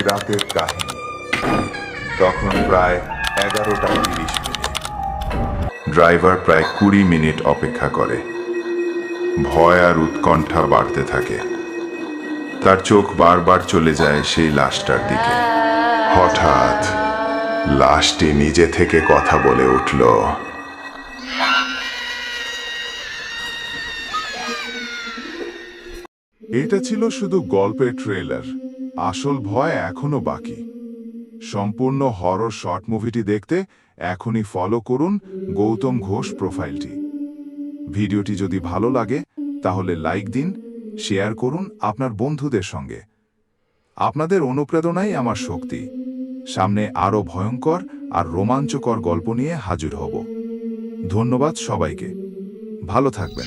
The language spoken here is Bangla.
রাতের কাহিনী। তখন প্রায় 11:30 মিনিট। ড্রাইভার প্রায় 20 মিনিট অপেক্ষা করে। ভয় আর উৎকণ্ঠা বাড়তে থাকে। তার চোখ বারবার চলে যায় সেই লাশটার দিকে। হঠাৎ লাশটি নিজে থেকে কথা বলে উঠল। এটা ছিল শুধু গল্পের ট্রেলার। আসল ভয় এখনো বাকি। সম্পূর্ণ হরর শর্ট মুভিটি দেখতে এখনই ফলো করুন গৌতম ঘোষ প্রোফাইলটি। ভিডিওটি যদি ভালো লাগে তাহলে লাইক দিন, শেয়ার করুন আপনার বন্ধুদের সঙ্গে। আপনাদের অনুপ্রেরণাই আমার শক্তি। সামনে আরও ভয়ঙ্কর আর রোমাঞ্চকর গল্প নিয়ে হাজির হব। ধন্যবাদ সবাইকে। ভালো থাকবেন।